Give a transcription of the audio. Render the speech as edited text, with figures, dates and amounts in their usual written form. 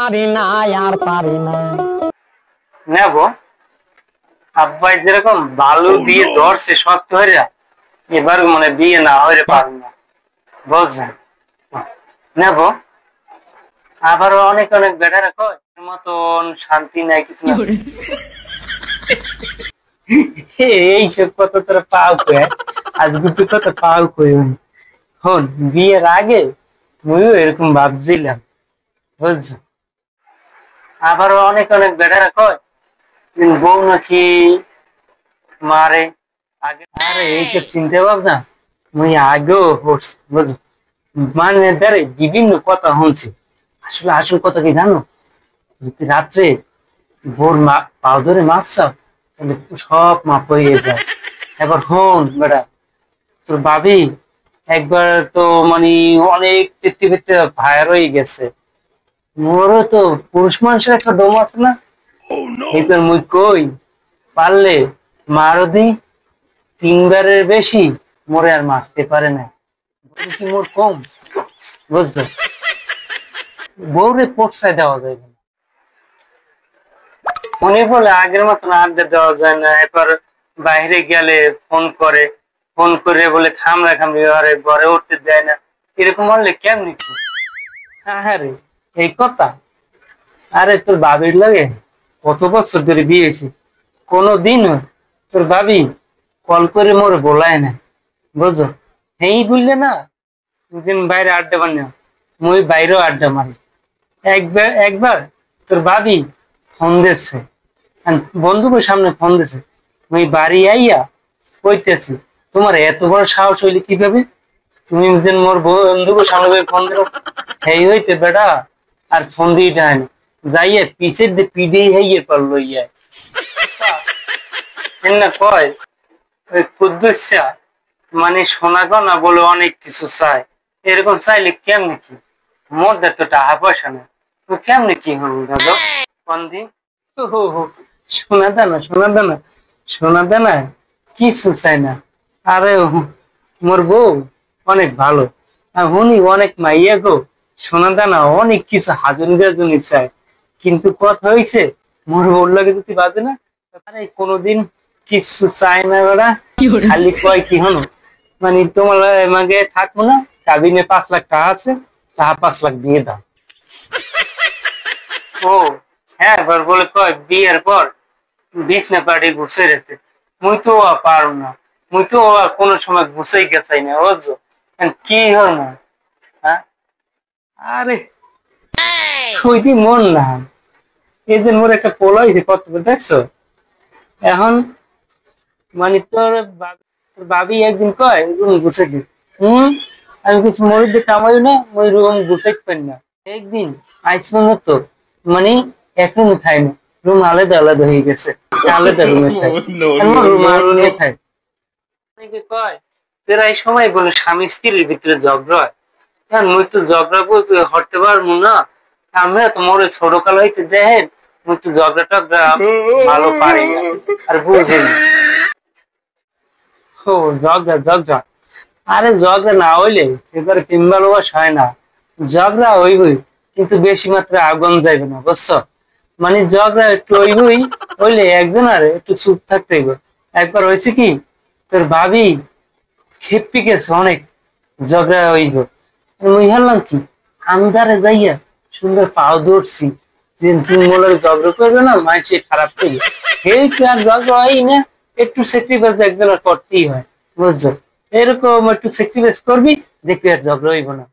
পারি না আর পারি না নেব আব্বাই যেরকম বালু দিয়ে ধরছে শক্ত হয়ে এবার মানে বিয়ে না হয়ে পারবো না বুঝছেন নেব আবার অনেক অনেক বেটারা কয় মতন শান্তি নাই কিছু না এইসব কথা তোরা পাও কয়ে আজকে তুই কথা পাও কই হন বিয়ের আগে মুইও এরকম ভাবছিলাম বুঝছো আবার অনেক অনেক বেটারা কয় বউ নাকি মারে আগে আরে এইসব চিন্তা ভাবনা মুই আগেও করছি বুঝো মানে দ্বারে বিভিন্ন কথা শুনছি আসলে আসল কথা কি জানো যদি রাত্রে ভোর পাও ধরে মাছ চাও তাহলে সব মাপ হয়ে যায় এবার হন বেটা তোর ভাবি একবার তো মানে অনেক চেট্টি ফেটে ভাইয়ার হয়ে গেছে মোরও তো পুরুষ মানুষের একটা দম আছে না এইবার মুই কই পারলে মারও দি 3 বারের বেশি মোরে আর মারতে পারে না কি মোর কম বুঝছো বউরে পোটসায় দেওয়া যায় না মনে বলে আগের মতন আড্ডা দেওয়া যায় না এবার বাইরে গেলে ফোন করে বলে খামরা খামড়ি আরে ঘরে উঠতে দেয় না এরকম হলে কেমনি কি আরে এই কথা আরে তোর বাবির লাগে কত বছর ধরে বিয়ে হয়েছে কোনদিন তোর ভাবি কল করে মোর বলায় না বুঝো এই বললে না দুদিন বাইরে আড্ডা বানিয়ে মুই বাইরেও আড্ডা মারি একবার তোর ভাবি ফোন দিচ্ছে বন্ধুকের সামনে ফোন দিছে মুই বাড়ি আইয়া কইতেছি তোমার এত বড় সাহস হইলে কিভাবে তুমি যেন মোর বন্ধুকের সামনে ফোন দিল এই হইতে বেটা আর ফোন দিয়ে যায় না যাইয়ে পিছের দিয়ে পিডেই হইয়ে পারলো ইয়া না কয় ওই কুদ্দুসা মানে সোনা গনা বলে অনেক কিছু চায় এরকম চাইলে কেমনে কি মোর তো টাকা পয়সা নেই তো কেমনে কি হল দাদা বন্ধি সোনা দানা কিছু চাই না আরে মোর বউ অনেক ভালো উনি অনেক মাইয়া গো সোনা দানা অনেক কিছু হাজুন গাজুনি চায় কিন্তু কথা হয়েছে মোর বউর লাগে যদি বাজে না আরে কোনোদিন কিছু চায় না ওরা খালি কয় কি হলো মানে তোমার আমাকে থাকবো না কাবিনে 5 লাখ টাকা আছে তাহা 5 লাখ দিয়ে দাও ও হ্যাঁ এবার বলে কয় বিয়ের পর বিছনা পাড়ি ঘুষে রেখে মুই তো পারো না মুই তো কোনো সময় ঘুষেই গেছাই না বুঝছো কি হল না হ্যাঁ আরে সইদি মন না এই যে মোর একটা পোলা হয়েছে কত দেখছো এখন মানে তোর ভাবি একদিন কয় রুম গুছে দি আমি কিছু মরির দিয়ে কামাই না ওই রুম গুছাই পাই না একদিন আইসমান তো মানে এখন খাই না রুম আলাদা আলাদা হয়ে গেছে আলাদা রুমে খাই রুম আলাদা খাই কয় প্রায় সময় বলে স্বামী স্ত্রীর ভিতরে ঝগড়া হয় হ্যাঁ মুই তো ঝগড়া বলতে হরতে পারবো না আমরা তো মোরে ছোট কাল হইতে দেখেন মুই তো ঝগড়া টগড়া ভালো পারি না আর বুঝিনি ও ঝগড়া আরে ঝগড়া না হইলে এবারে 3 ভালোবাস হয় না ঝগড়া হইবই কিন্তু বেশি মাত্রায় আগুন যাইবে না বুঝছো মানে ঝগড়া একটু হইলে একজন আর একটু চুপ থাকতে হইব একবার হয়েছে কি তোর ভাবি খেপি গেছে অনেক ঝগড়া হইব মুই হারলাম কি আন্দারে যাইয়া সুন্দর পাও ধরছি যে তুমি মোলার ঝগড়া করবে না মানুষে খারাপ করবে এই তো আর ঝগড়া হয় না একটু স্যাক্রিফাইস একজনের করতেই হয় বুঝছো এরকম একটু স্যাক্রিফাইস করবি দেখবি আর ঝগড়া হইব না